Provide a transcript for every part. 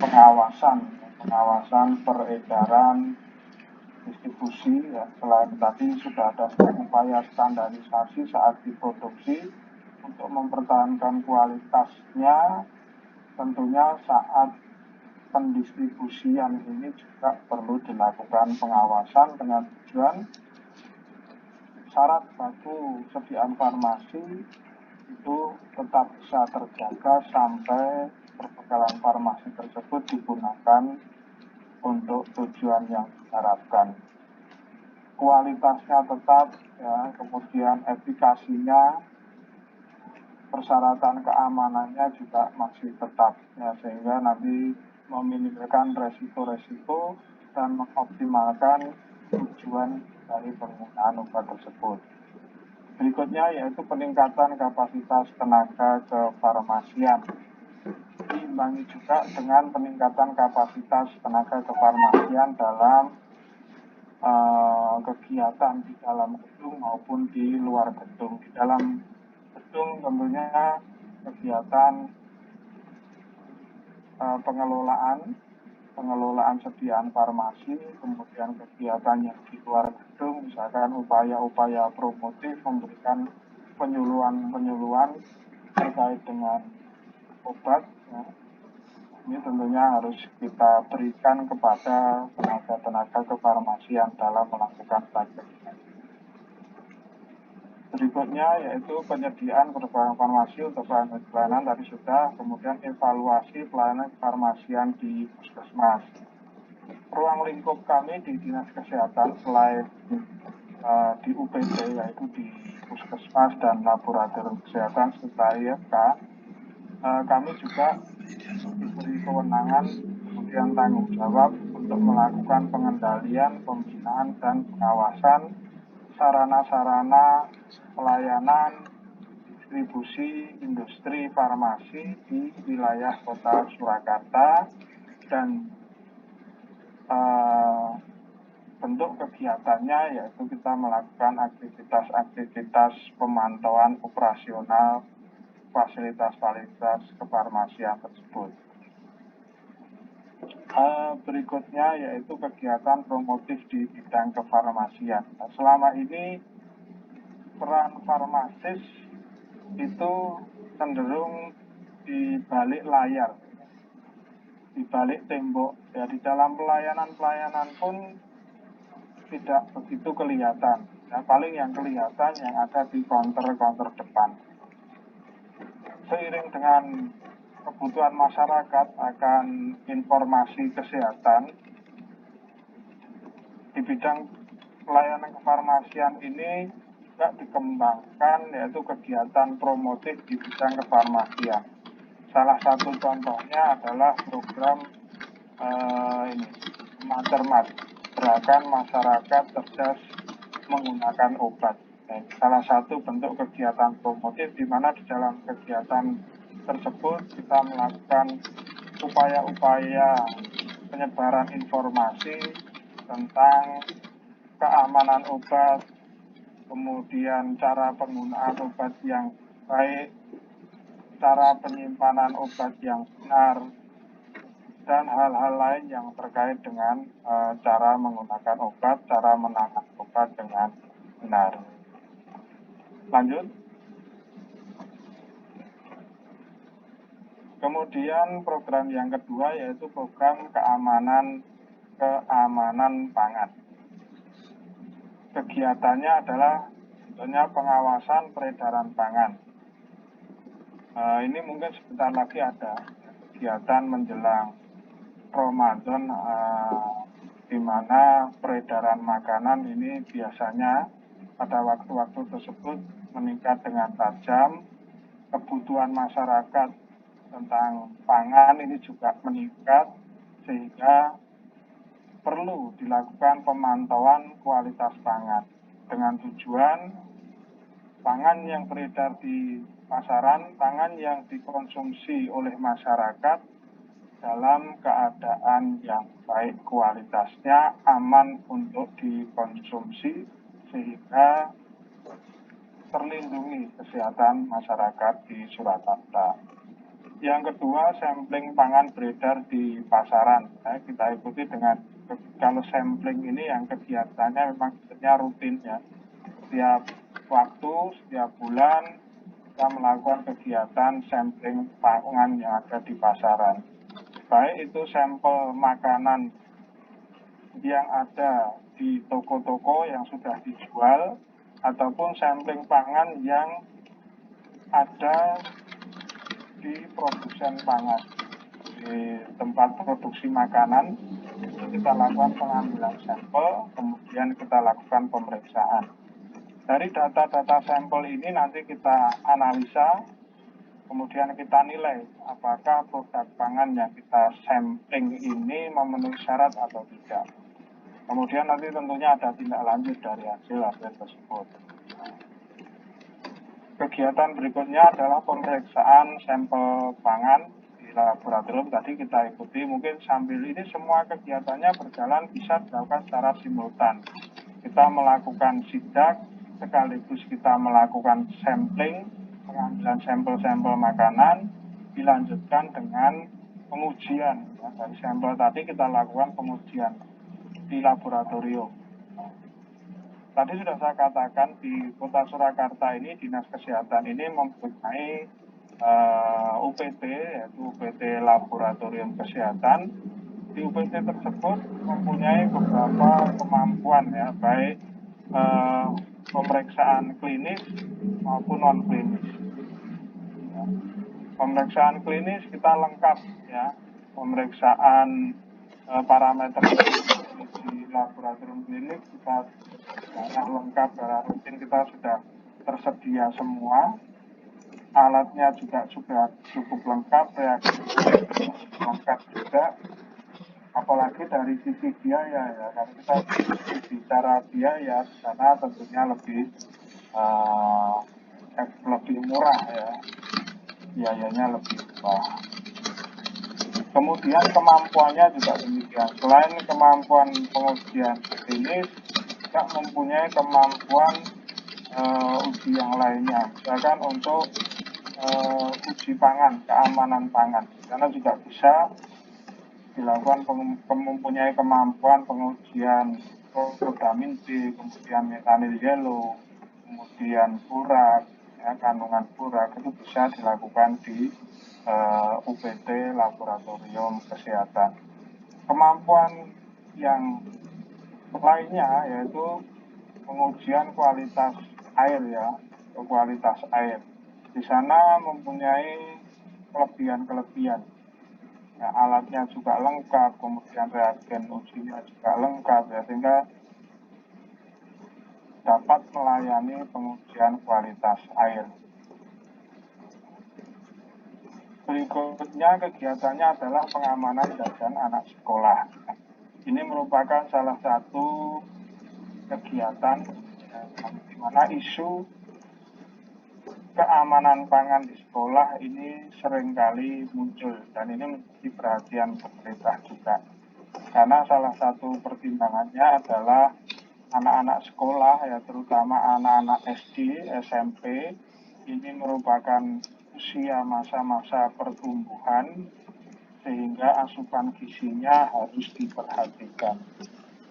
pengawasan peredaran distribusi ya. Selain tadi sudah ada upaya standarisasi saat diproduksi untuk mempertahankan kualitasnya, tentunya saat pendistribusian ini juga perlu dilakukan pengawasan dengan tujuan syarat baku sediaan farmasi itu tetap bisa terjaga sampai perbekalan farmasi tersebut digunakan untuk tujuan yang diharapkan. Kualitasnya tetap ya, kemudian efikasinya, persyaratan keamanannya juga masih tetap ya, sehingga nanti meminimalkan resiko-resiko dan mengoptimalkan tujuan dari penggunaan obat tersebut. Berikutnya yaitu peningkatan kapasitas tenaga kefarmasian. Diimbangi juga dengan peningkatan kapasitas tenaga kefarmasian dalam kegiatan di dalam gedung maupun di luar gedung. Di dalam gedung tentunya kegiatan pengelolaan sediaan farmasi, kemudian kegiatan yang di luar gedung, misalkan upaya-upaya promotif, memberikan penyuluhan terkait dengan obat ya. Ini tentunya harus kita berikan kepada tenaga-tenaga kefarmasian dalam melakukan praktek. Berikutnya yaitu penyediaan berbagai farmasi untuk pelayanan tadi sudah, kemudian evaluasi pelayanan kefarmasian di puskesmas. Ruang lingkup kami di Dinas Kesehatan selain di UPD yaitu di puskesmas dan laboratorium kesehatan serta IFK, kami juga diberi kewenangan kemudian tanggung jawab untuk melakukan pengendalian, pembinaan dan pengawasan sarana-sarana pelayanan distribusi industri farmasi di wilayah Kota Surakarta dan bentuk kegiatannya yaitu kita melakukan aktivitas pemantauan operasional fasilitas kefarmasian tersebut. Berikutnya yaitu kegiatan promotif di bidang kefarmasian. Nah, selama ini peran farmasis itu cenderung di balik layar, di balik tembok. Ya, di dalam pelayanan pun tidak begitu kelihatan. Ya, paling yang kelihatan yang ada di counter depan. Seiring dengan kebutuhan masyarakat akan informasi kesehatan di bidang pelayanan kefarmasian ini juga dikembangkan yaitu kegiatan promotif di bidang kefarmasian. Salah satu contohnya adalah program Macermat, gerakan masyarakat cerdas menggunakan obat. Salah satu bentuk kegiatan promotif di mana di dalam kegiatan tersebut kita melakukan upaya-upaya penyebaran informasi tentang keamanan obat, kemudian cara penggunaan obat yang baik, cara penyimpanan obat yang benar, dan hal-hal lain yang terkait dengan cara menggunakan obat, cara menangani obat dengan benar. Lanjut. Kemudian program yang kedua yaitu program keamanan pangan. Kegiatannya adalah tentunya pengawasan peredaran pangan. Ini mungkin sebentar lagi ada kegiatan menjelang Ramadan di mana peredaran makanan ini biasanya pada waktu-waktu tersebut meningkat dengan tajam. Kebutuhan masyarakat tentang pangan ini juga meningkat sehingga perlu dilakukan pemantauan kualitas pangan dengan tujuan pangan yang beredar di pasaran, pangan yang dikonsumsi oleh masyarakat dalam keadaan yang baik kualitasnya, aman untuk dikonsumsi sehingga terlindungi kesehatan masyarakat di Surakarta. Yang kedua, sampling pangan beredar di pasaran. Kita ikuti dengan, kalau sampling ini yang kegiatannya memang rutin ya. Setiap waktu, setiap bulan, kita melakukan kegiatan sampling pangan yang ada di pasaran. Baik itu sampel makanan yang ada di toko-toko yang sudah dijual, ataupun sampling pangan yang ada di produsen pangan, di tempat produksi makanan. Kita lakukan pengambilan sampel, kemudian kita lakukan pemeriksaan. Dari data-data sampel ini nanti kita analisa, kemudian kita nilai apakah produk pangan yang kita sampling ini memenuhi syarat atau tidak. Kemudian nanti tentunya ada tindak lanjut dari hasil tersebut. Kegiatan berikutnya adalah pemeriksaan sampel pangan di laboratorium. Tadi kita ikuti, mungkin sambil ini semua kegiatannya berjalan bisa dilakukan secara simultan. Kita melakukan sidak, sekaligus kita melakukan sampling, pengambilan sampel-sampel makanan, dilanjutkan dengan pengujian. Dari sampel tadi kita lakukan pengujian di laboratorium. Tadi sudah saya katakan di Kota Surakarta ini, Dinas Kesehatan ini mempunyai UPT, yaitu UPT Laboratorium Kesehatan. Di UPT tersebut mempunyai beberapa kemampuan ya, baik pemeriksaan klinis maupun non klinis. Ya. Pemeriksaan klinis kita lengkap ya, pemeriksaan parameter di laboratorium klinik kita lengkap, secara rutin kita sudah tersedia semua, alatnya juga sudah cukup lengkap, reaksi lengkap juga. Apalagi dari sisi biaya ya, kalau kita bicara biaya di sana tentunya lebih murah ya, biayanya lebih murah. Kemudian kemampuannya juga demikian. Selain kemampuan pengujian klinis, juga mempunyai kemampuan uji yang lainnya, misalkan untuk uji pangan, keamanan pangan, karena juga bisa dilakukan, mempunyai kemampuan pengujian vitamin D, kemudian metanil yellow, kemudian furak, ya, kandungan furak, itu bisa dilakukan di UPT Laboratorium Kesehatan. Kemampuan yang lainnya yaitu pengujian kualitas air ya, kualitas air. Di sana mempunyai kelebihan-kelebihan. Ya, alatnya juga lengkap, kemudian reagen ujinya juga lengkap ya, sehingga dapat melayani pengujian kualitas air. Berikutnya kegiatannya adalah pengamanan jajan anak sekolah. Ini merupakan salah satu kegiatan di mana isu keamanan pangan di sekolah ini seringkali muncul, dan ini menjadi perhatian pemerintah juga. Karena salah satu pertimbangannya adalah anak-anak sekolah ya, terutama anak-anak SD, SMP, ini merupakan usia masa-masa pertumbuhan, sehingga asupan gizinya harus diperhatikan.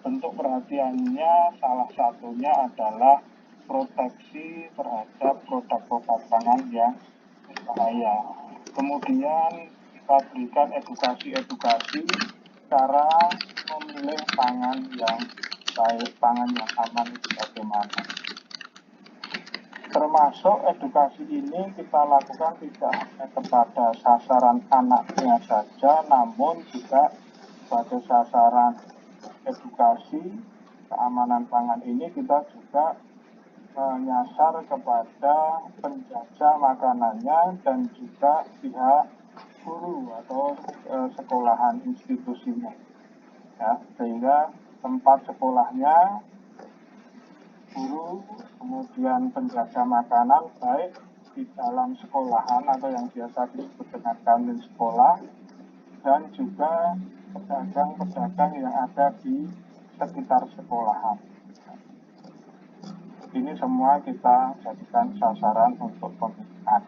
Bentuk perhatiannya salah satunya adalah proteksi terhadap produk-produk pangan yang berbahaya. Kemudian kita berikan edukasi cara memilih pangan yang baik, pangan yang aman itu bagaimana. Termasuk edukasi ini kita lakukan tidak hanya kepada sasaran anaknya saja, namun juga sebagai sasaran edukasi keamanan pangan ini kita juga menyasar kepada penjajah makanannya dan juga pihak guru atau sekolahan institusinya ya, sehingga tempat sekolahnya, guru, kemudian penjaga makanan baik di dalam sekolahan atau yang biasa disebut dengan kantin sekolah, dan juga pedagang-pedagang yang ada di sekitar sekolahan. Ini semua kita jadikan sasaran untuk pembinaan.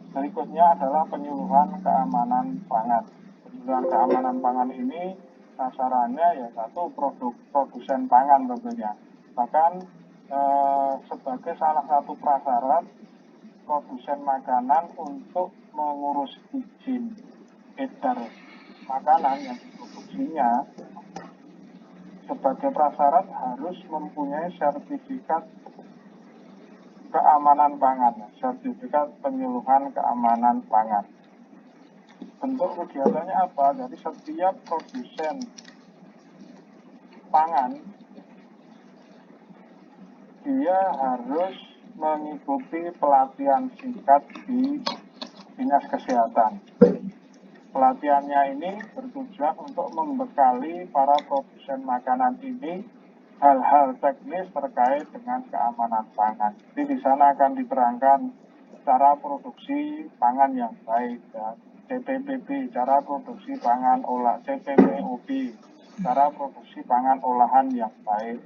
Berikutnya adalah penyuluhan keamanan pangan. Penyuluhan keamanan pangan ini sasarannya ya satu produsen pangan tentunya. Bahkan sebagai salah satu prasyarat produsen makanan untuk mengurus izin edar makanan yang diproduksinya sebagai prasyarat harus mempunyai sertifikat keamanan pangan, sertifikat penyuluhan keamanan pangan. Bentuk kegiatannya apa? Jadi setiap produsen pangan dia harus mengikuti pelatihan singkat di Dinas Kesehatan. Pelatihannya ini bertujuan untuk membekali para produsen makanan ini hal-hal teknis terkait dengan keamanan pangan. Jadi di sana akan diterangkan cara produksi pangan yang baik, ya. CPPB, cara produksi pangan CPPOB, cara produksi pangan olahan yang baik.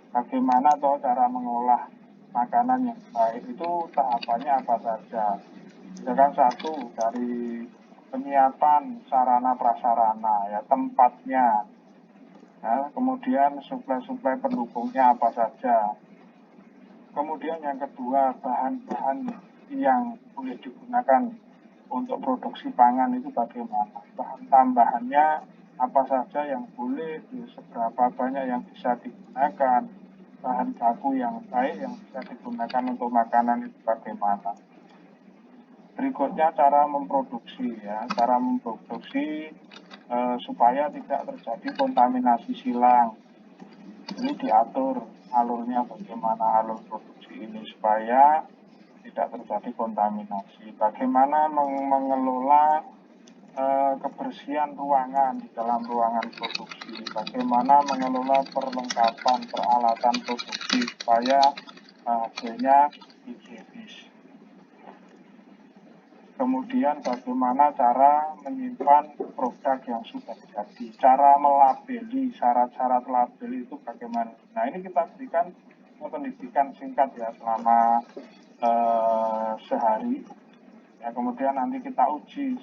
Bagaimana toh cara mengolah makanan yang baik itu tahapannya apa saja. Misalkan satu dari penyiapan sarana prasarana, ya tempatnya, ya, kemudian suplai pendukungnya apa saja. Kemudian yang kedua, bahan-bahan yang boleh digunakan untuk produksi pangan itu bagaimana. Bahan tambahannya apa saja yang boleh, seberapa banyak yang bisa digunakan, bahan baku yang baik yang bisa digunakan untuk makanan itu bagaimana. Berikutnya cara memproduksi, ya, cara memproduksi supaya tidak terjadi kontaminasi silang. Ini diatur alurnya bagaimana alur produksi ini supaya tidak terjadi kontaminasi. Bagaimana mengelola kebersihan ruangan di dalam ruangan produksi. Bagaimana mengelola perlengkapan peralatan produksi supaya hasilnya higienis. Kemudian bagaimana cara menyimpan produk yang sudah jadi, cara melabeli, syarat-syarat label itu bagaimana. Nah ini kita berikan pendidikan singkat ya selama sehari. Ya, kemudian nanti kita uji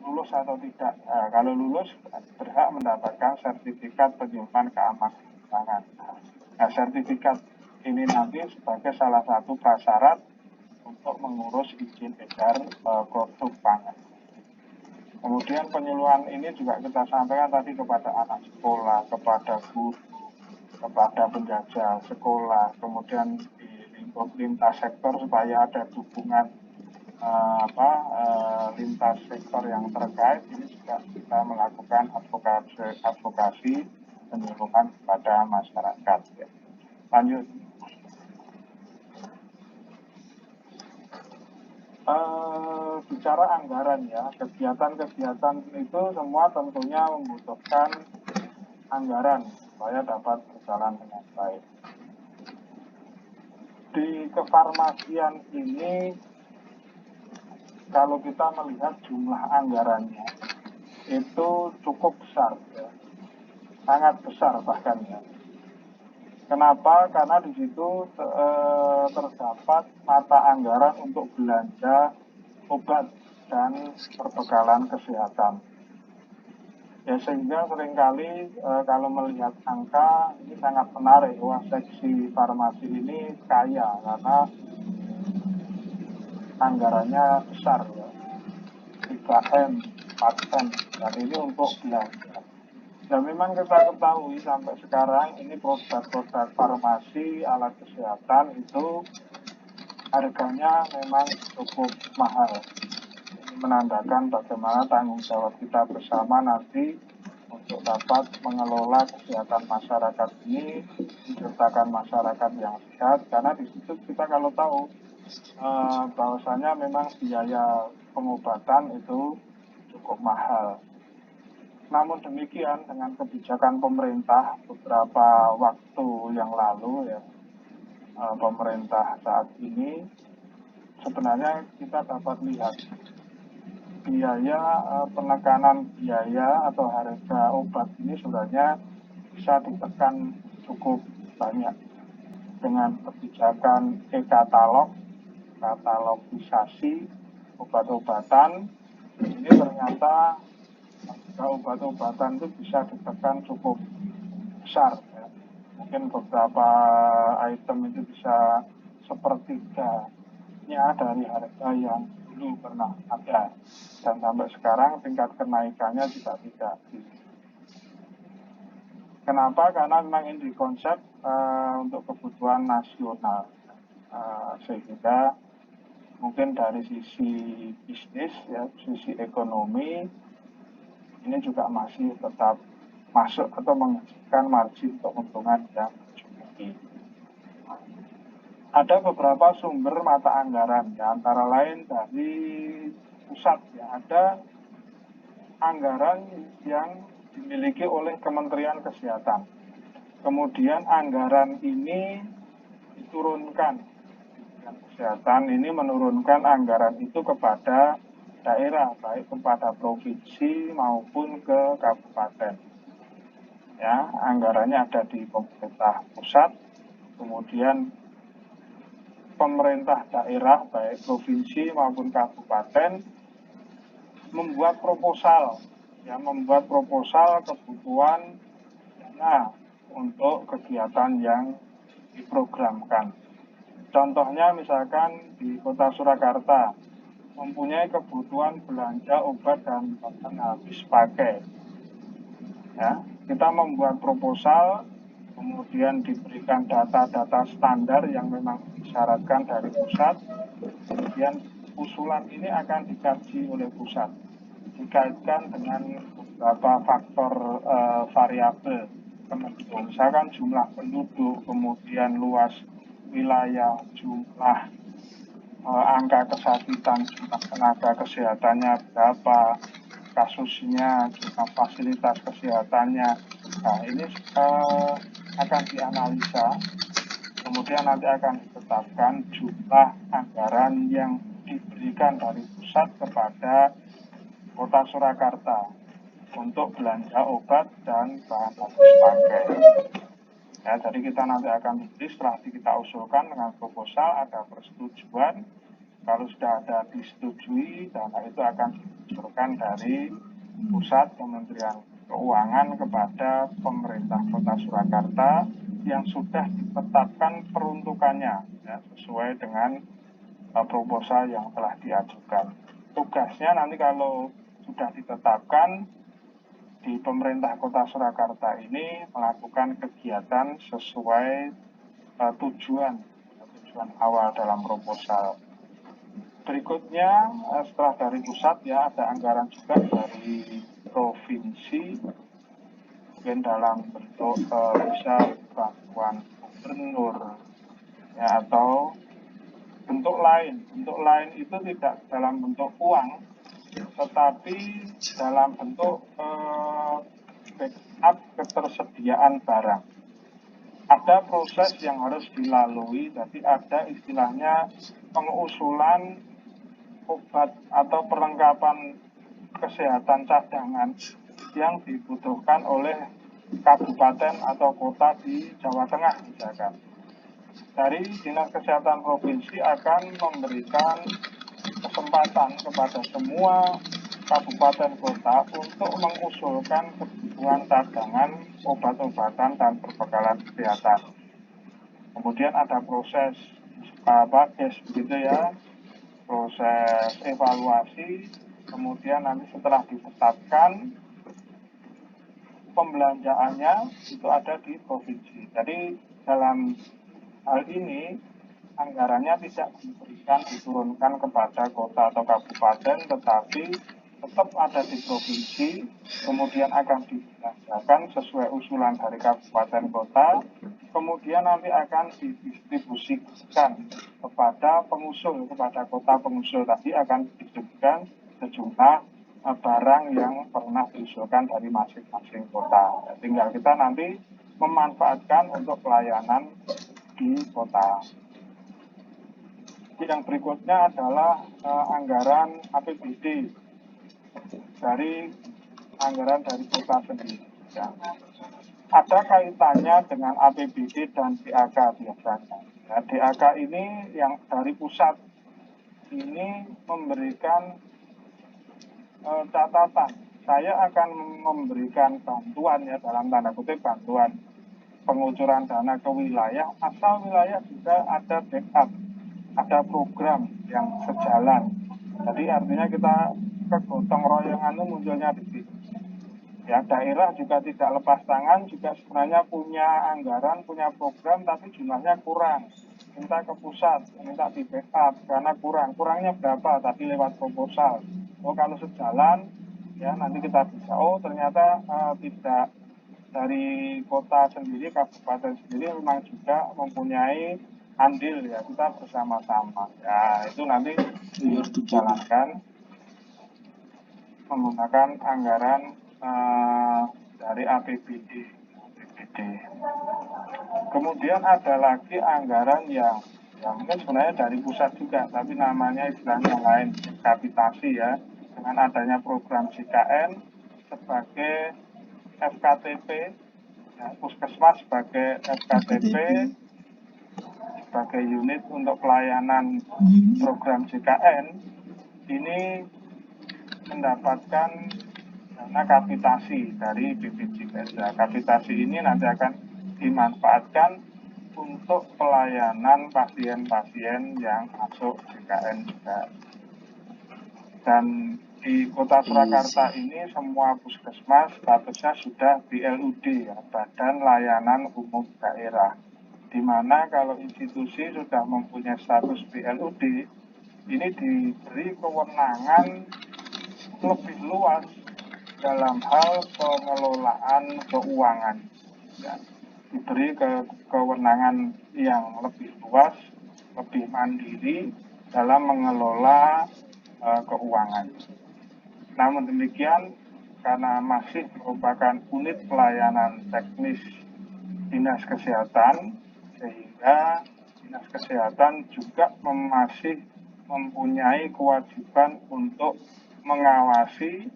lulus atau tidak. Kalau lulus berhak mendapatkan sertifikat penyuluhan keamanan pangan. Nah, sertifikat ini nanti sebagai salah satu prasyarat untuk mengurus izin edar produk pangan. Kemudian penyuluhan ini juga kita sampaikan tadi kepada anak sekolah, kepada guru, kepada penjajah sekolah, kemudian di lingkup lintas sektor supaya ada dukungan lintas sektor yang terkait. Ini juga kita melakukan advokasi penyuluhan kepada masyarakat. Ya. Lanjut. Bicara anggaran ya, kegiatan-kegiatan itu semua tentunya membutuhkan anggaran supaya dapat berjalan dengan baik. Di kefarmasian ini kalau kita melihat jumlah anggarannya itu cukup besar ya, sangat besar bahkan ya. Kenapa? Karena di situ terdapat mata anggaran untuk belanja obat dan perbekalan kesehatan. Ya sehingga seringkali kalau melihat angka ini sangat menarik. Wah, seksi farmasi ini kaya karena anggarannya besar ya. 3M, 4M, dan ini untuk belanja. Ya memang kita ketahui sampai sekarang ini produk-produk farmasi, alat kesehatan itu harganya memang cukup mahal. Ini menandakan bagaimana tanggung jawab kita bersama nanti untuk dapat mengelola kesehatan masyarakat ini, menciptakan masyarakat yang sehat. Karena di situ kita kalau tahu bahwasanya memang biaya pengobatan itu cukup mahal. Namun demikian dengan kebijakan pemerintah beberapa waktu yang lalu ya, pemerintah saat ini sebenarnya kita dapat lihat biaya penekanan biaya atau harga obat ini sebenarnya bisa ditekan cukup banyak dengan kebijakan katalogisasi obat-obatan, ini ternyata obat-obatan itu bisa ditekan cukup besar ya. Mungkin beberapa item itu bisa sepertiganya dari harga yang dulu pernah ada, dan sampai sekarang tingkat kenaikannya juga tidak. Kenapa? Karena memang ini konsep untuk kebutuhan nasional, sehingga mungkin dari sisi bisnis ya, sisi ekonomi ini juga masih tetap masuk atau menghasilkan margin keuntungan yang cukup tinggi. Ada beberapa sumber mata anggaran, ya, antara lain dari pusat ya, ada anggaran yang dimiliki oleh Kementerian Kesehatan. Kemudian anggaran ini diturunkan. Kementerian Kesehatan ini menurunkan anggaran itu kepada daerah, baik kepada provinsi maupun ke kabupaten. Ya, anggarannya ada di pemerintah pusat, kemudian pemerintah daerah, baik provinsi maupun kabupaten, membuat proposal kebutuhan dana untuk kegiatan yang diprogramkan. Contohnya misalkan di Kota Surakarta mempunyai kebutuhan belanja obat dan bahan habis pakai. Ya, kita membuat proposal, kemudian diberikan data-data standar yang memang disyaratkan dari pusat, kemudian usulan ini akan dikaji oleh pusat, dikaitkan dengan beberapa faktor variabel tertentu, misalkan jumlah penduduk, kemudian luas wilayah, jumlah angka kesakitan, jumlah tenaga kesehatannya berapa, kasusnya, jumlah fasilitas kesehatannya. Nah, ini akan dianalisa, kemudian nanti akan ditetapkan jumlah anggaran yang diberikan dari pusat kepada Kota Surakarta untuk belanja obat dan bahan habis pakai. Ya, jadi kita nanti akan pilih, setelah kita usulkan dengan proposal, ada persetujuan. Kalau sudah ada disetujui, dana itu akan diusulkan dari pusat Kementerian Keuangan kepada pemerintah Kota Surakarta yang sudah ditetapkan peruntukannya ya, sesuai dengan proposal yang telah diajukan. Tugasnya nanti kalau sudah ditetapkan, di pemerintah Kota Surakarta ini melakukan kegiatan sesuai tujuan awal dalam proposal. Berikutnya, setelah dari pusat ya, ada anggaran juga dari provinsi, mungkin dalam bentuk bisa bantuan gubernur ya, atau bentuk lain. Bentuk lain itu tidak dalam bentuk uang, tetapi dalam bentuk backup ketersediaan barang. Ada proses yang harus dilalui, jadi ada istilahnya pengusulan obat atau perlengkapan kesehatan cadangan yang dibutuhkan oleh kabupaten atau kota di Jawa Tengah misalkan. Dari Dinas Kesehatan Provinsi akan memberikan kesempatan kepada semua kabupaten kota untuk mengusulkan kebutuhan cadangan obat-obatan dan perbekalan kesehatan. Kemudian ada proses begitu ya, proses evaluasi, kemudian nanti setelah ditetapkan pembelanjaannya itu ada di provinsi. Jadi dalam hal ini anggarannya tidak diturunkan kepada kota atau kabupaten, tetapi tetap ada di provinsi, kemudian akan dibelanjakan sesuai usulan dari kabupaten kota, kemudian nanti akan didistribusikan kepada pengusul, kepada kota pengusul tadi akan didistribusikan sejumlah barang yang pernah diusulkan dari masing-masing kota. Tinggal kita nanti memanfaatkan untuk pelayanan di kota. Yang berikutnya adalah anggaran APBD dari anggaran dari kota sendiri. Ya. Ada kaitannya dengan APBD dan DAK biasanya. Ya, DAK ini yang dari pusat. ini memberikan catatan. Saya akan memberikan bantuan ya, dalam tanda kutip bantuan pengucuran dana ke wilayah, asal wilayah juga ada backup, ada program yang sejalan. Jadi artinya kita kegotong royongan itu munculnya di situ. Ya, daerah juga tidak lepas tangan, juga sebenarnya punya anggaran, punya program, tapi jumlahnya kurang. Minta ke pusat, minta di backup, karena kurang. Kurangnya berapa? Tadi lewat proposal. Oh, kalau sejalan, ya nanti kita bisa. Oh, ternyata tidak dari kota sendiri, kabupaten sendiri memang juga mempunyai andil ya, kita bersama-sama. Ya, itu nanti dijalankan menggunakan anggaran dari APBD. Kemudian ada lagi anggaran yang mungkin sebenarnya dari pusat juga, tapi namanya istilahnya lain, kapitasi ya, dengan adanya program JKN sebagai FKTP, ya, puskesmas sebagai FKTP, sebagai unit untuk pelayanan program JKN, ini mendapatkan dana kapitasi dari BPJS. Kapitasi ini nanti akan dimanfaatkan untuk pelayanan pasien-pasien yang masuk JKN juga. Dan di Kota Surakarta ini semua puskesmas statusnya sudah BLUD ya, Badan Layanan Umum Daerah. Di mana kalau institusi sudah mempunyai status BLUD, ini diberi kewenangan lebih luas dalam hal pengelolaan keuangan, ya, diberi kewenangan yang lebih luas, lebih mandiri dalam mengelola keuangan. Namun demikian, karena masih merupakan unit pelayanan teknis Dinas Kesehatan, sehingga Dinas Kesehatan juga masih mempunyai kewajiban untuk mengawasi,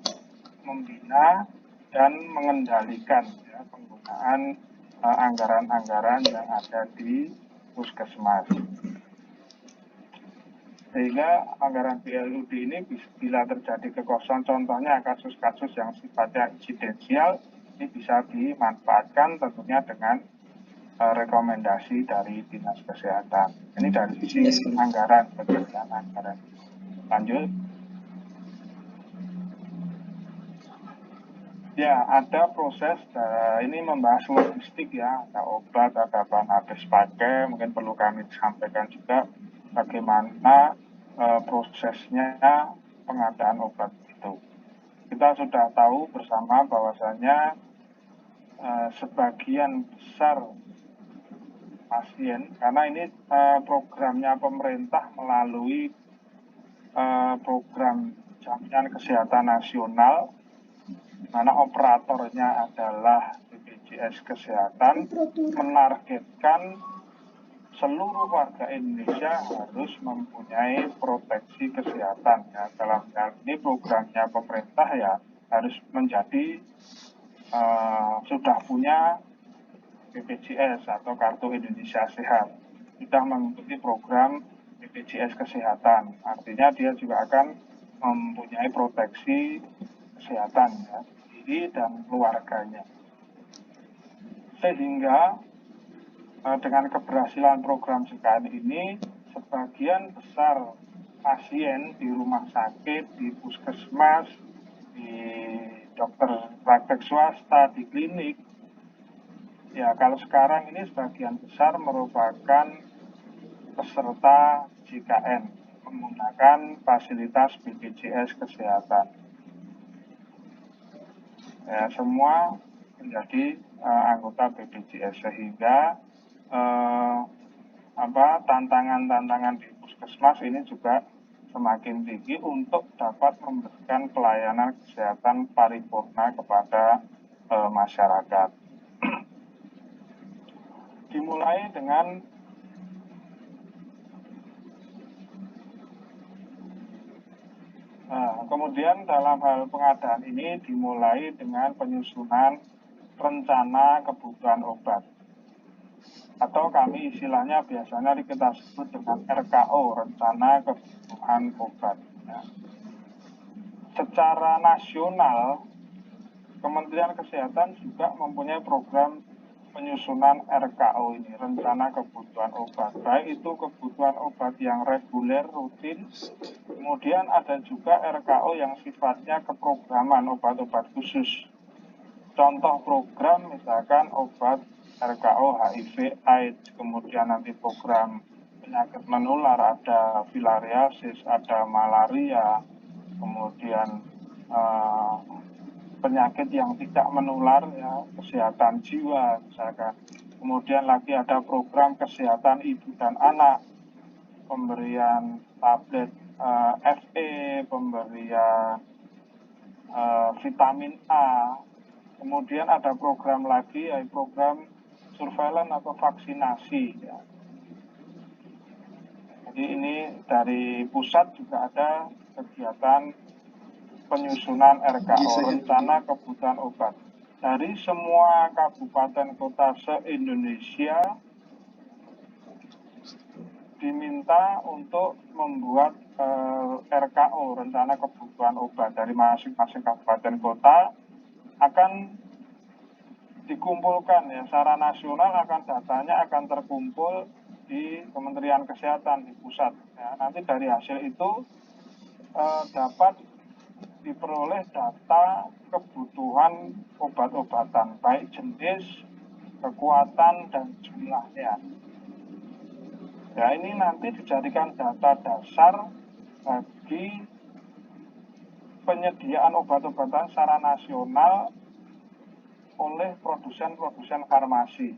membina, dan mengendalikan ya, penggunaan anggaran-anggaran yang ada di puskesmas. Sehingga anggaran BLUD ini bila terjadi kekosongan, contohnya kasus-kasus yang sifatnya insidensial, ini bisa dimanfaatkan tentunya dengan rekomendasi dari Dinas Kesehatan. Ini dari sisi anggaran, pekerjaan anggaran. Lanjut. Ya, ada proses, ini membahas logistik ya, ada obat, ada bahan habis pakai, mungkin perlu kami sampaikan juga bagaimana prosesnya pengadaan obat itu. Kita sudah tahu bersama bahwasanya sebagian besar pasien, karena ini programnya pemerintah melalui program Jaminan Kesehatan Nasional, mana operatornya adalah BPJS Kesehatan, menargetkan seluruh warga Indonesia harus mempunyai proteksi kesehatan. Ya, dalam hal ini programnya pemerintah ya harus menjadi sudah punya BPJS atau Kartu Indonesia Sehat, sudah mengikuti program BPJS Kesehatan. Artinya dia juga akan mempunyai proteksi kesehatan ya, diri dan keluarganya. Sehingga dengan keberhasilan program JKN ini, sebagian besar pasien di rumah sakit, di puskesmas, di dokter praktek swasta, di klinik, ya kalau sekarang ini sebagian besar merupakan peserta JKN menggunakan fasilitas BPJS Kesehatan. Ya, semua menjadi anggota BPJS, sehingga tantangan-tantangan di puskesmas ini juga semakin tinggi untuk dapat memberikan pelayanan kesehatan paripurna kepada masyarakat. Dimulai dengan kemudian dalam hal pengadaan ini dimulai dengan penyusunan rencana kebutuhan obat. atau kami istilahnya biasanya kita sebut dengan RKO, Rencana Kebutuhan Obat. Ya. Secara nasional, Kementerian Kesehatan juga mempunyai program penyusunan RKO ini, Rencana Kebutuhan Obat. Baik itu kebutuhan obat yang reguler, rutin, kemudian ada juga RKO yang sifatnya keprograman obat-obat khusus. Contoh program misalkan obat RKO HIV AIDS, kemudian nanti program penyakit menular, ada filariasis, ada malaria, kemudian penyakit yang tidak menular, ya, kesehatan jiwa misalkan. Kemudian lagi ada program kesehatan ibu dan anak, pemberian tablet FE, pemberian vitamin A. Kemudian ada program lagi, yaitu program surveillance atau vaksinasi. Ya. Jadi ini dari pusat juga ada kegiatan penyusunan RKO, Rencana Kebutuhan Obat. Dari semua kabupaten kota se-Indonesia diminta untuk membuat RKO, Rencana Kebutuhan Obat. Dari masing-masing kabupaten kota akan dikumpulkan, ya, secara nasional datanya akan terkumpul di Kementerian Kesehatan di pusat. Ya. Nanti dari hasil itu dapat diperoleh data kebutuhan obat-obatan, baik jenis, kekuatan, dan jumlahnya. Ya, ini nanti dijadikan data dasar bagi penyediaan obat-obatan secara nasional oleh produsen-produsen farmasi.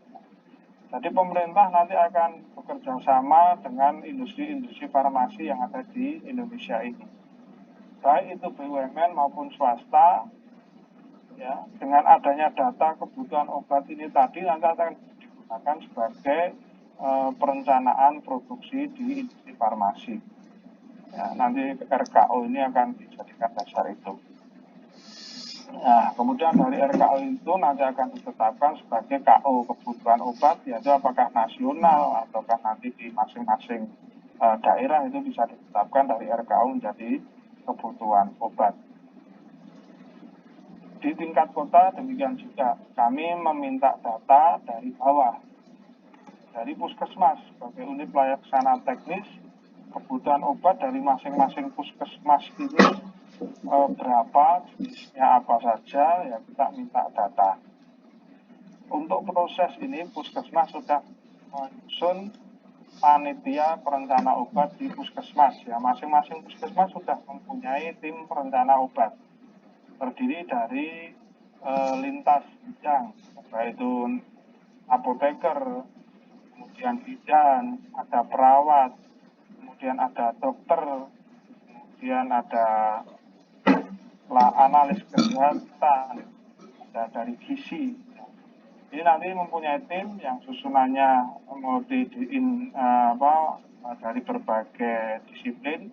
Jadi pemerintah nanti akan bekerja sama dengan industri-industri farmasi yang ada di Indonesia ini. Baik itu BUMN maupun swasta, ya, dengan adanya data kebutuhan obat ini tadi nanti akan digunakan sebagai perencanaan produksi di industri farmasi. Ya, nanti RKO ini akan dijadikan dasar itu. Nah, kemudian dari RKO itu nanti akan ditetapkan sebagai KO kebutuhan obat, yaitu apakah nasional ataukah nanti di masing-masing daerah itu bisa ditetapkan dari RKO menjadi kebutuhan obat. Di tingkat kota demikian juga, kami meminta data dari bawah, dari puskesmas sebagai unit pelaksana teknis, kebutuhan obat dari masing-masing puskesmas ini berapa, jenisnya apa saja, ya kita minta data. Untuk proses ini puskesmas sudah menyusun panitia perencana obat di puskesmas, ya, masing-masing puskesmas sudah mempunyai tim perencana obat terdiri dari lintas bidang, yaitu apoteker, kemudian bidan, ada perawat, kemudian ada dokter, kemudian ada analis kesehatan, ada dari gizi. Ini nanti mempunyai tim yang susunannya dari berbagai disiplin.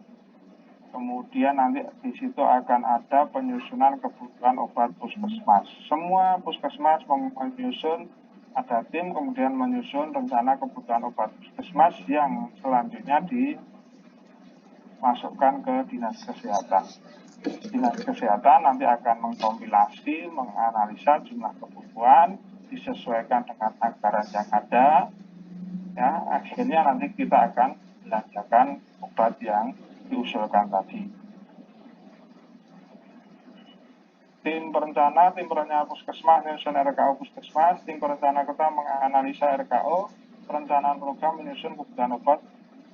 Kemudian nanti di situ akan ada penyusunan kebutuhan obat puskesmas. Semua puskesmas menyusun, ada tim kemudian menyusun rencana kebutuhan obat puskesmas yang selanjutnya dimasukkan ke Dinas Kesehatan. Dinas Kesehatan nanti akan mengkompilasi, menganalisa jumlah kebutuhan, disesuaikan dengan anggaran yang ada, ya, akhirnya nanti kita akan belanjakan obat yang diusulkan tadi. Tim perencana puskesmas menyusun RKO puskesmas, tim perencana kota menganalisa RKO, perencanaan program menyusun kebutuhan obat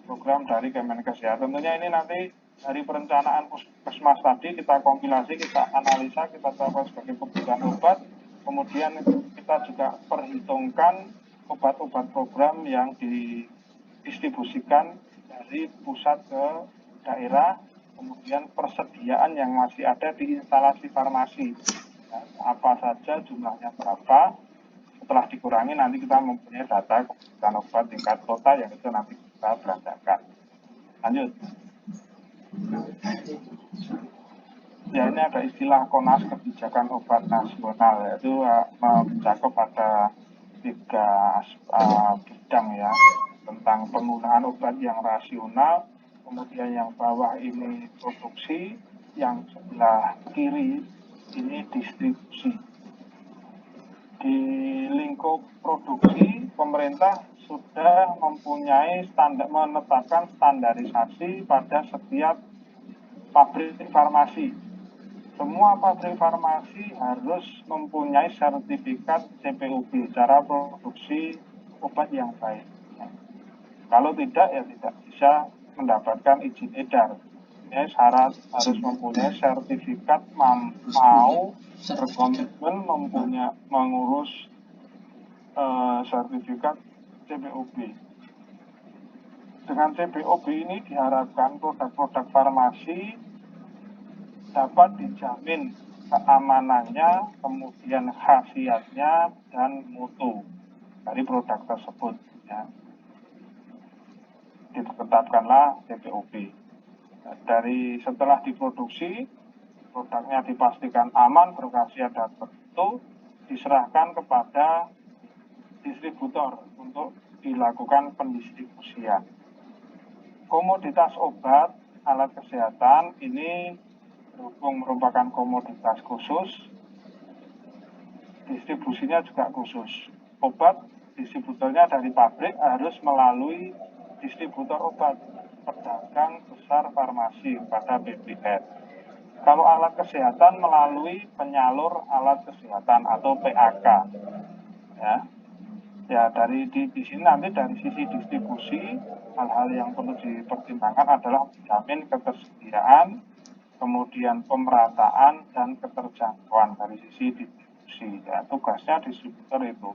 program dari Kemenkes, ya. Tentunya ini nanti dari perencanaan puskesmas tadi kita kompilasi, kita analisa, kita tetapkan sebagai kebutuhan obat. Kemudian kita juga perhitungkan obat-obat program yang didistribusikan dari pusat ke daerah, kemudian persediaan yang masih ada di instalasi farmasi, ya, apa saja jumlahnya berapa. Setelah dikurangi nanti kita mempunyai data kebutuhan obat tingkat kota yang itu nanti kita belanjakan. Lanjut. Ya, ini ada istilah KONAS, kebijakan obat nasional, yaitu mencakup ada bidang ya, tentang penggunaan obat yang rasional, kemudian yang bawah ini produksi, yang sebelah kiri ini distribusi. Di lingkup produksi, pemerintah sudah mempunyai menetapkan standarisasi pada setiap pabrik farmasi. Semua pabrik farmasi harus mempunyai sertifikat CPOB, cara produksi obat yang baik. Kalau tidak, ya tidak bisa mendapatkan izin edar. Ya, syarat harus mempunyai sertifikat, mau berkomitmen mengurus sertifikat CPOB. Dengan CPOB ini diharapkan produk-produk farmasi dapat dijamin keamanannya, kemudian khasiatnya, dan mutu dari produk tersebut. Ya. Ditetapkanlah CPOB. Dari setelah diproduksi, produknya dipastikan aman, berkhasiat, dan mutu, diserahkan kepada distributor untuk dilakukan pendistribusian. Komoditas obat, alat kesehatan ini berhubung merupakan komoditas khusus, distribusinya juga khusus. Obat distributornya dari pabrik harus melalui distributor obat, pedagang besar farmasi pada BPS. Kalau alat kesehatan melalui penyalur alat kesehatan atau PAK. Ya dari di sini nanti dari sisi distribusi, hal-hal yang perlu dipertimbangkan adalah menjamin ketersediaan, kemudian pemerataan dan keterjangkauan dari sisi distribusi. Ya, tugasnya distributor itu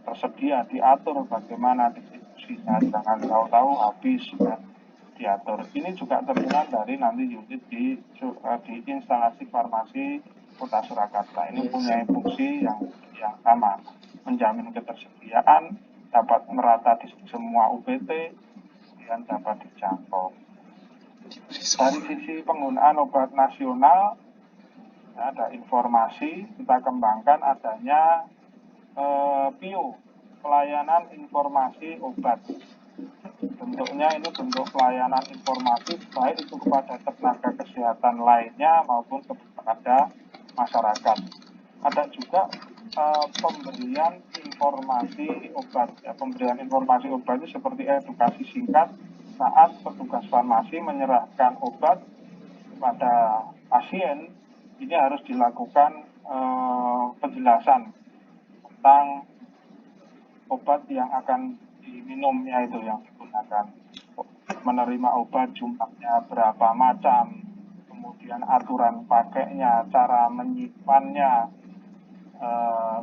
tersedia, diatur bagaimana distribusinya, jangan tahu-tahu habis ya, diatur. Ini juga terlihat dari nanti unit di instalasi farmasi Kota Surakarta. Ini punya fungsi yang sama, menjamin ketersediaan, dapat merata di semua UPT, dan dapat dijangkau. Dari sisi penggunaan obat nasional, ada informasi kita kembangkan adanya PIO, pelayanan informasi obat. Bentuknya ini bentuk pelayanan informasi baik itu kepada tenaga kesehatan lainnya maupun kepada masyarakat. Ada juga pemberian informasi obat. Ya, pemberian informasi obat itu seperti edukasi singkat saat petugas farmasi menyerahkan obat kepada pasien. Ini harus dilakukan penjelasan tentang obat yang akan diminumnya itu yang digunakan. Menerima obat jumlahnya berapa macam, kemudian aturan pakainya, cara menyimpannya,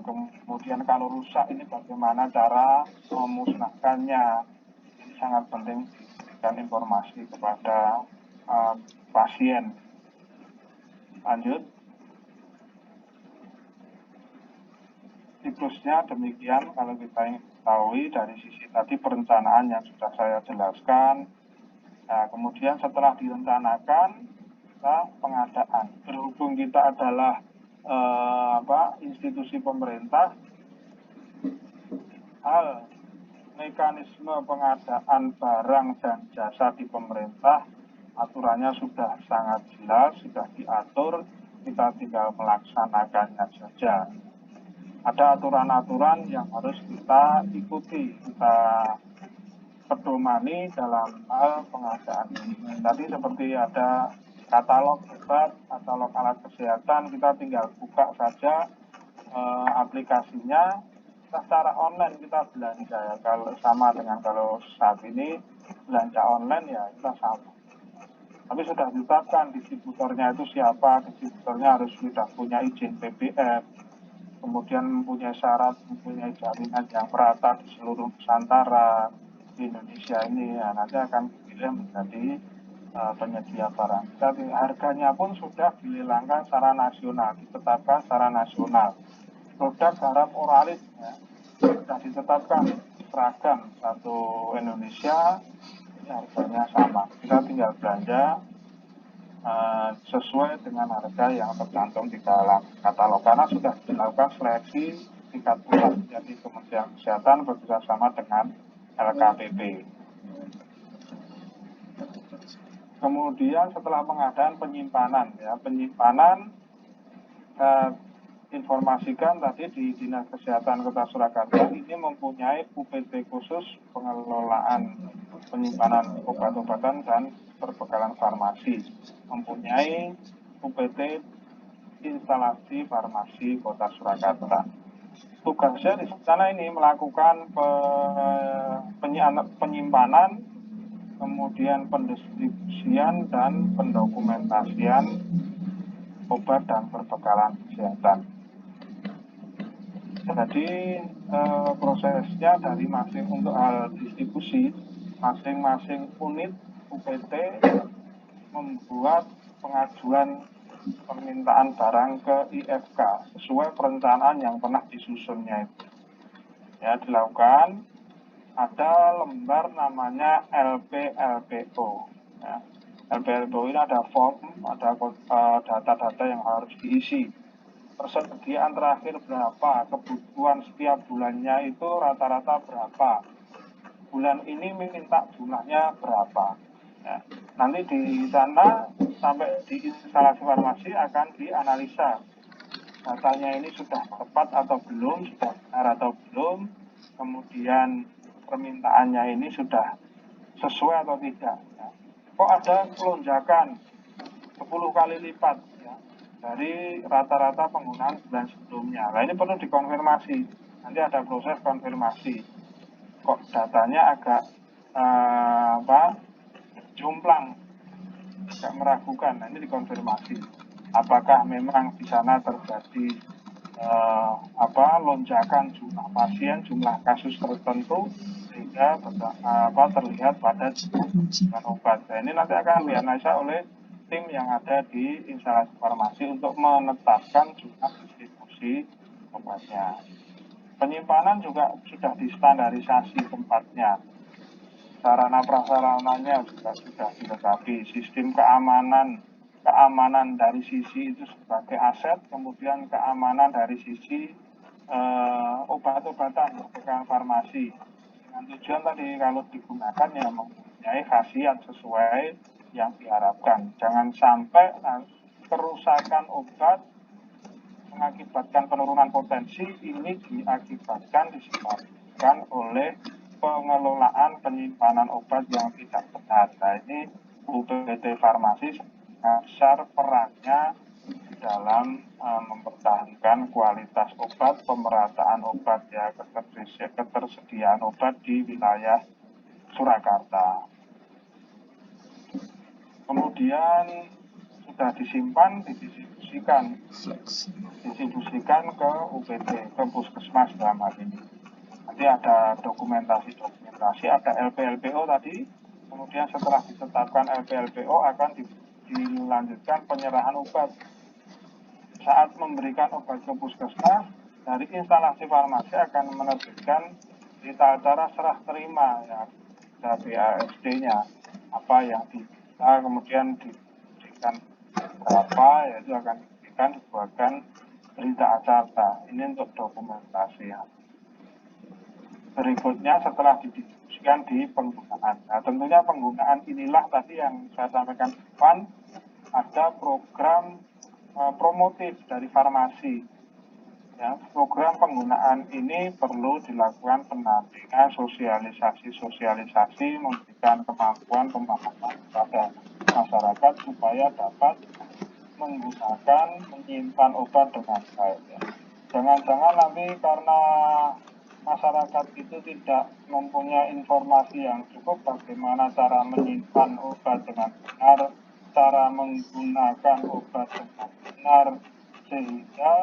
kemudian kalau rusak ini bagaimana cara memusnahkannya. Ini sangat penting dan informasi kepada pasien. Lanjut. Siklusnya demikian kalau kita ingin ketahui dari sisi tadi perencanaan yang sudah saya jelaskan. Nah, kemudian setelah direncanakan, kita pengadaan. Berhubung kita adalah institusi pemerintah, hal mekanisme pengadaan barang dan jasa di pemerintah aturannya sudah sangat jelas, sudah diatur, kita tinggal melaksanakannya saja. Ada aturan-aturan yang harus kita ikuti, kita pedomani dalam hal pengadaan ini. Tadi seperti ada katalog obat, katalog alat kesehatan, kita tinggal buka saja aplikasinya, secara online kita belanja ya. Kalau sama dengan kalau saat ini belanja online ya kita sama. Tapi sudah ditetapkan distributornya itu siapa, distributornya harus sudah punya izin PPF, kemudian mempunyai syarat, mempunyai jaminan yang merata di seluruh Nusantara di Indonesia ini. Ya, nanti akan dipilih menjadi penyedia barang. Tapi harganya pun sudah dilelangkan secara nasional, ditetapkan secara nasional. Produk garam oralis ya, sudah ditetapkan seragam satu Indonesia, ini harganya sama. Kita tinggal belanja sesuai dengan harga yang tercantum di dalam katalog karena sudah dilakukan seleksi tingkat pusat, jadi Kementerian Kesehatan bekerjasama dengan LKPP. Kemudian setelah pengadaan penyimpanan, informasikan tadi di Dinas Kesehatan Kota Surakarta ini mempunyai UPT khusus pengelolaan penyimpanan obat-obatan dan perbekalan farmasi, mempunyai UPT instalasi farmasi Kota Surakarta. Tugasnya di sana ini melakukan penyimpanan, kemudian pendistribusian dan pendokumentasian obat dan perbekalan kesehatan. Jadi prosesnya dari untuk hal distribusi, masing-masing unit UPT membuat pengajuan permintaan barang ke IFK sesuai perencanaan yang pernah disusunnya itu. Ya, dilakukan, ada lembar namanya LPLPO. Ya. LPLPO ini ada form, ada data-data yang harus diisi. Persediaan terakhir berapa, kebutuhan setiap bulannya itu rata-rata berapa, bulan ini minta jumlahnya berapa. Ya. Nanti di sana sampai di instalasi farmasi akan dianalisa datanya ini sudah tepat atau belum, sudah benar atau belum, kemudian permintaannya ini sudah sesuai atau tidak. Ya. Kok ada lonjakan 10 kali lipat ya, dari rata-rata penggunaan bulan sebelumnya. Nah, ini perlu dikonfirmasi. Nanti ada proses konfirmasi. Kok datanya agak jomplang, agak meragukan. Nah, ini dikonfirmasi. Apakah memang di sana terjadi lonjakan jumlah pasien, jumlah kasus tertentu sehingga terlihat pada jumlah obat. Nah, ini nanti akan dianalisa oleh tim yang ada di instalasi farmasi untuk menetapkan jumlah distribusi obatnya. Penyimpanan juga sudah distandarisasi tempatnya. Sarana prasarananya juga sudah dilengkapi. Sistem keamanan dari sisi itu sebagai aset, kemudian keamanan dari sisi obat-obatan, perbekalan farmasi. Dengan tujuan tadi kalau digunakan ya mempunyai khasiat sesuai yang diharapkan. Jangan sampai kerusakan obat mengakibatkan penurunan potensi, ini disebabkan oleh pengelolaan penyimpanan obat yang tidak benar. Nah, ini UPT farmasi besar perannya dalam mempertahankan kualitas obat, pemerataan obat ya, ketersediaan obat di wilayah Surakarta. Kemudian sudah disimpan, didistribusikan ke UPT, ke puskesmas dalam hal ini. Nanti ada dokumentasi, ada LPLPO tadi, kemudian setelah ditetapkan LPLPO akan dilanjutkan penyerahan obat. Saat memberikan obat ke puskesmas, dari instalasi farmasi akan menerbitkan berita acara serah terima ya, dari BASD-nya, apa yang diminta, kemudian diberikan berapa, yaitu akan dibuatkan berita acara. Ini untuk dokumentasi ya. Berikutnya setelah didistribusikan di penggunaan. Nah, tentunya penggunaan inilah tadi yang saya sampaikan di depan, ada program promotif dari farmasi. Ya, program penggunaan ini perlu dilakukan pendampingan, sosialisasi, memberikan kemampuan pemahaman kepada masyarakat supaya dapat menggunakan, menyimpan obat dengan baik. Ya. Jangan-jangan nanti karena masyarakat itu tidak mempunyai informasi yang cukup bagaimana cara menyimpan obat dengan benar, cara menggunakan obat dengan benar, sehingga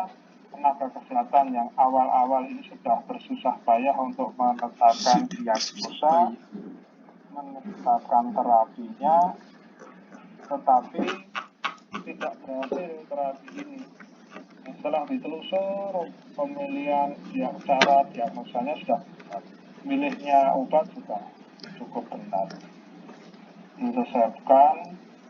tenaga kesehatan yang awal-awal ini sudah bersusah payah untuk menetapkan diagnosa, menetapkan terapinya, tetapi tidak berhasil terapi ini. Setelah ditelusur pemilihan cara diagnosanya sudah benar, milihnya obat juga cukup benar, diresepkan,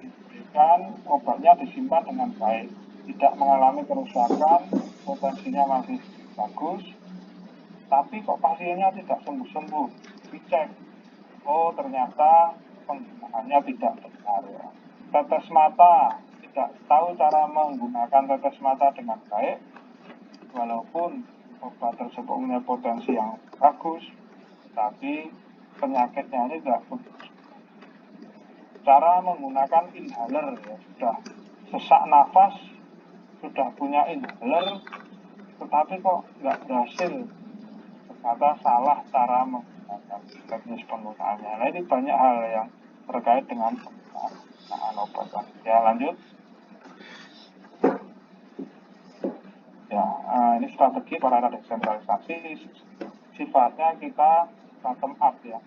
diberikan, obatnya disimpan dengan baik, tidak mengalami kerusakan, potensinya masih bagus, tapi kok pasiennya tidak sembuh-sembuh. Dicek, oh ternyata penggunaannya tidak benar ya. Tetes mata, tidak tahu cara menggunakan tetes mata dengan baik, walaupun obat tersebut punya potensi yang bagus, tapi penyakitnya ini tidak bagus. Cara menggunakan inhaler ya, sudah sesak nafas, sudah punya inhaler, tetapi kok nggak berhasil. Ternyata salah cara menggunakan teknis penggunaannya. Nah, ini banyak hal yang terkait dengan penggunaan obat. Ya, lanjut. Ya, ini strategi para desentralisasi. Sifatnya kita bottom up ya.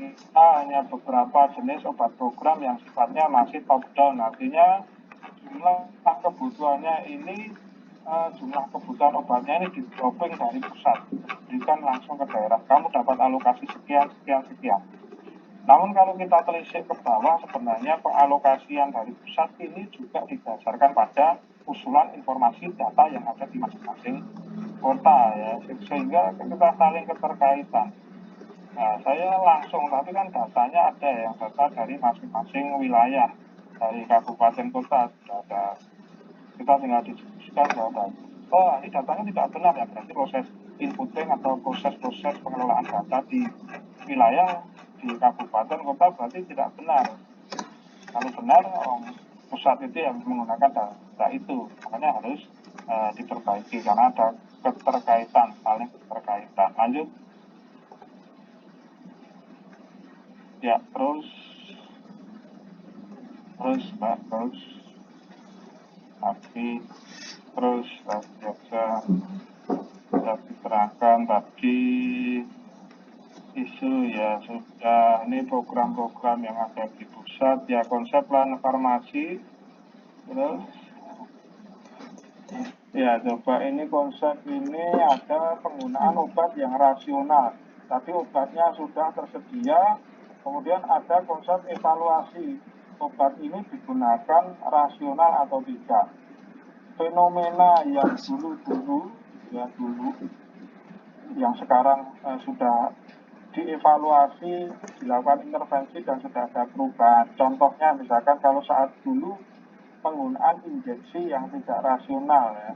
Kita hanya beberapa jenis obat program yang sifatnya masih top down. Artinya jumlah kebutuhannya ini jumlah kebutuhan obatnya ini di-dropping dari pusat, diberikan langsung ke daerah. Kamu dapat alokasi sekian. Namun kalau kita telisik ke bawah, sebenarnya pengalokasian dari pusat ini juga didasarkan pada usulan informasi data yang ada di masing-masing kota ya, sehingga kita saling keterkaitan. Nah, saya langsung, tapi kan datanya ada yang data dari masing-masing wilayah, dari kabupaten kota sudah ada. Kita tinggal diskusikan bahwa ini datanya tidak benar ya, berarti proses inputting atau proses pengelolaan data di wilayah, di kabupaten kota berarti tidak benar. Kalau benar, pusat itu yang menggunakan data itu, makanya harus diperbaiki karena ada keterkaitan, saling keterkaitan. Lanjut. Ya, terus tapi terus sudah diterangkan tadi isu ya, sudah. Ini program-program yang ada di pusat ya, konsep plan farmasi. Terus ya, coba ini konsep ini ada penggunaan obat yang rasional, tapi obatnya sudah tersedia. Kemudian ada konsep evaluasi, obat ini digunakan rasional atau tidak. Fenomena yang dulu yang sekarang sudah dievaluasi, dilakukan intervensi dan sudah ada perubahan. Contohnya misalkan kalau saat dulu penggunaan injeksi yang tidak rasional ya,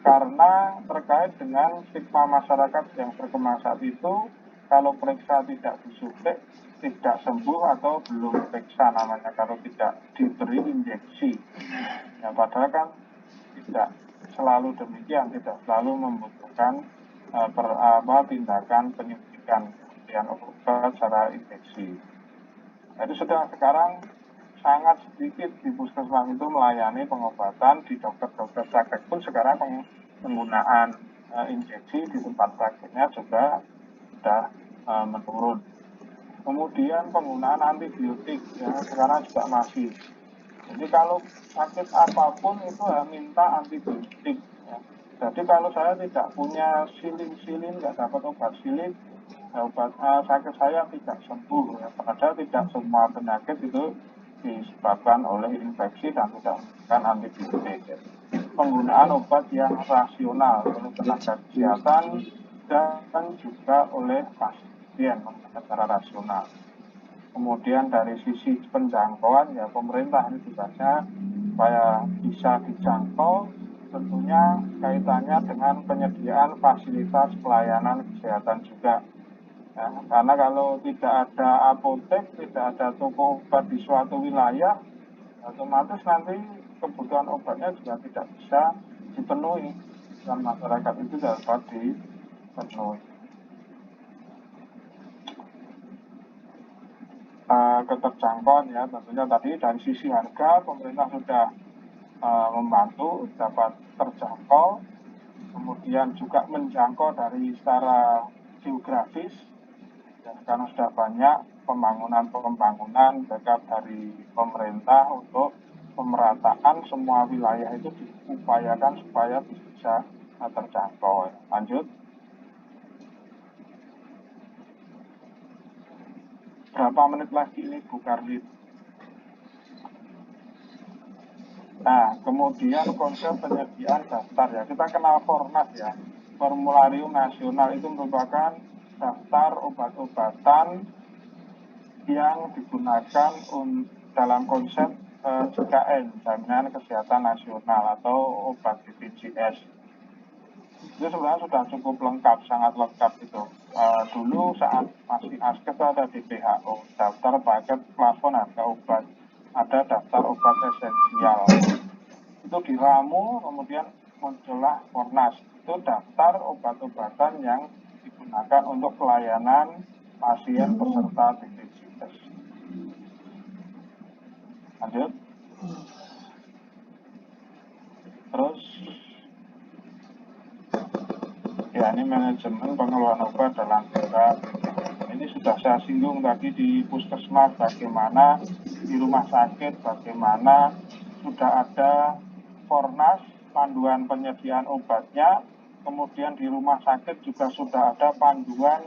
karena terkait dengan stigma masyarakat yang berkembang saat itu, kalau periksa tidak disuntik tidak sembuh atau belum periksa namanya kalau tidak diberi injeksi ya, padahal kan tidak selalu demikian, tidak selalu membutuhkan tindakan penyuntikan obat secara injeksi. Jadi sudah sekarang sangat sedikit di puskesmas itu melayani pengobatan. Di dokter-dokter praktek pun sekarang penggunaan injeksi di tempat prakteknya juga sudah menurun. Kemudian penggunaan antibiotik ya, sekarang juga masih. Jadi kalau sakit apapun itu minta antibiotik ya. Jadi kalau saya tidak punya silin, nggak dapat obat silin, obat sakit saya tidak sembuh ya. Padahal tidak semua penyakit itu disebabkan oleh infeksi dan tidak membutuhkan antibiotik ya. Penggunaan obat yang rasional oleh tenaga kesehatan dan juga oleh pasien secara rasional. Kemudian dari sisi penjangkauan ya, pemerintah ini tugasnya supaya bisa dijangkau, tentunya kaitannya dengan penyediaan fasilitas pelayanan kesehatan juga. Ya, karena kalau tidak ada apotek, tidak ada toko obat di suatu wilayah, otomatis nanti kebutuhan obatnya juga tidak bisa dipenuhi dan masyarakat itu dapat dipenuhi. Keterjangkauan ya, tentunya tadi dari sisi harga pemerintah sudah membantu dapat terjangkau, kemudian juga menjangkau dari secara geografis ya, karena sudah banyak pembangunan backup dari pemerintah untuk pemerataan semua wilayah itu diupayakan supaya bisa terjangkau. Lanjut. Berapa menit lagi ini Bu Karlin? Nah, kemudian konsep penyediaan daftar ya, kita kenal Fornas ya. Formularium Nasional itu merupakan daftar obat-obatan yang digunakan dalam konsep JKN, Jaminan Kesehatan Nasional atau obat BPJS. Itu sebenarnya sudah cukup lengkap, sangat lengkap itu. Dulu saat masih ASKES ada di WHO, daftar paket plafon harga obat, ada daftar obat esensial. Itu diramu, kemudian muncullah Fornas. Itu daftar obat-obatan yang digunakan untuk pelayanan pasien peserta BPJS. Lanjut. Terus, ya ini manajemen pengelolaan obat dalam era. Ini sudah saya singgung tadi di puskesmas, bagaimana di rumah sakit, bagaimana sudah ada Fornas, panduan penyediaan obatnya, kemudian di rumah sakit juga sudah ada panduan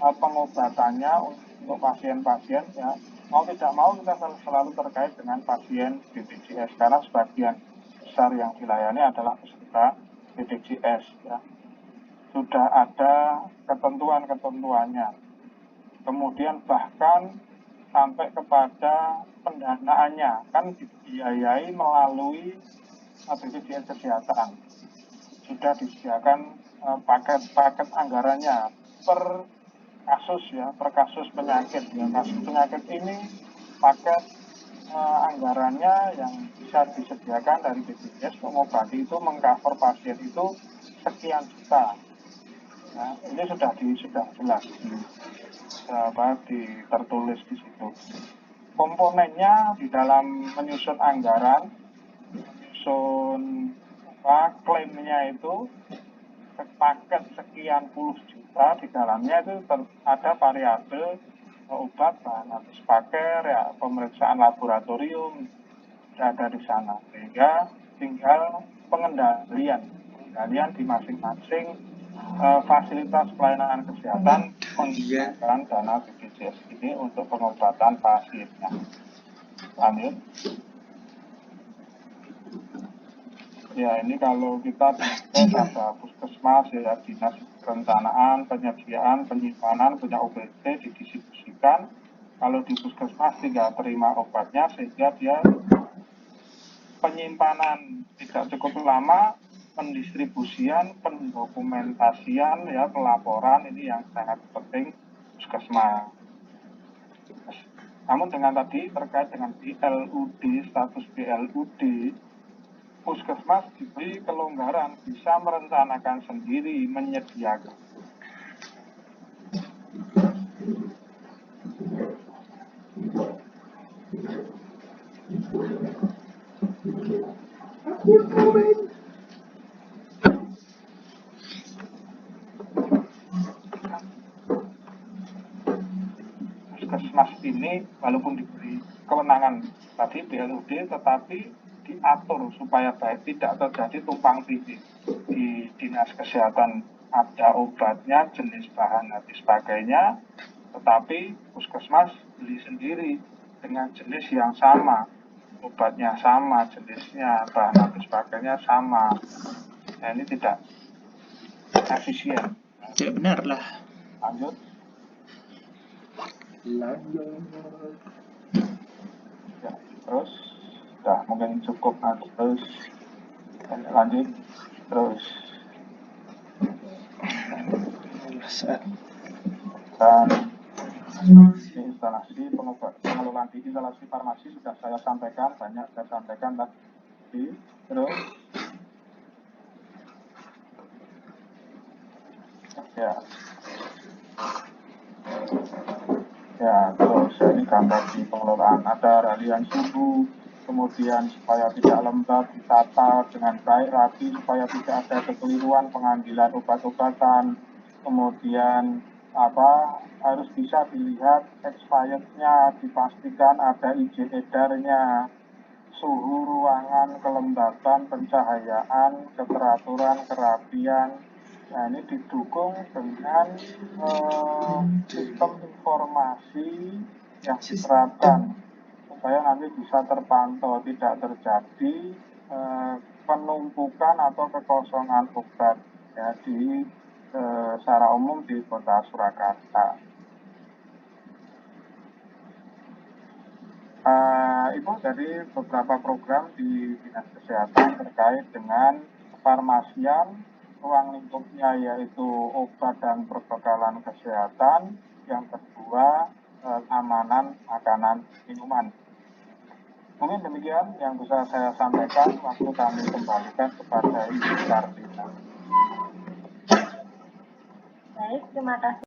pengobatannya untuk pasien-pasien, ya. Mau tidak mau kita selalu terkait dengan pasien BPJS, karena sebagian besar yang dilayani adalah peserta BPJS, ya. Sudah ada ketentuan-ketentuannya. Kemudian bahkan sampai kepada pendanaannya, kan dibiayai melalui BPJS Kesehatan. Sudah disediakan paket-paket anggarannya per kasus, ya, per kasus penyakit. Ya, kasus penyakit ini paket anggarannya yang bisa disediakan dari BPJS mengobati itu, mengcover pasien itu sekian juta. Nah, ini sudah jelas tertulis di situ. Komponennya di dalam menyusun anggaran, menyusun klaimnya itu paket sekian puluh juta, di dalamnya itu ada variabel obat, bahan habis pakai, ya, pemeriksaan laboratorium ada di sana, sehingga tinggal pengendalian di masing-masing fasilitas pelayanan kesehatan menggunakan dana BPJS ini untuk pengobatan pasiennya. Lanjut. Ya, ini kalau kita ada puskesmas, ya, dinas perencanaan, penyediaan, penyimpanan, punya OBT didistribusikan. Kalau di puskesmas tinggal terima obatnya, sehingga dia penyimpanan tidak cukup lama, pendistribusian, pendokumentasian, ya, pelaporan ini yang sangat penting puskesmas. Namun dengan tadi terkait dengan BLUD, status BLUD, puskesmas diberi kelonggaran, bisa merencanakan sendiri, menyediakan. Puskesmas ini walaupun diberi kewenangan tadi BLUD, tetapi diatur supaya baik, tidak terjadi tumpang tindih. Di dinas kesehatan ada obatnya, jenis bahan habis pakainya, tetapi puskesmas beli sendiri dengan jenis yang sama, obatnya sama, jenisnya, bahan habis pakainya sama. Nah, ini tidak efisien. Tidak benar lah. Lanjut. Ya, terus sudah mungkin cukup. Terus lanjut. Terus dan instalasi pengelolaan di instalasi farmasi sudah saya sampaikan, banyak saya sampaikan tadi. Terus terus ini gambar di pengelolaan, ada ralian suhu, kemudian supaya tidak lembab ditata dengan baik, rapi, supaya tidak ada kekeliruan pengambilan obat-obatan, kemudian harus bisa dilihat expirednya, dipastikan ada izin edarnya, suhu ruangan, kelembapan, pencahayaan, keteraturan, kerapian. Nah, ini didukung dengan sistem informasi yang diterapkan supaya nanti bisa terpantau, tidak terjadi penumpukan atau kekosongan obat. ya secara umum di Kota Surakarta. Itu dari beberapa program di Dinas Kesehatan terkait dengan kefarmasian, ruang lingkupnya yaitu obat dan perbekalan kesehatan, yang kedua keamanan makanan minuman. Mungkin demikian yang bisa saya sampaikan, waktu kami kembalikan kepada Ibu Kartina. Baik, terima kasih.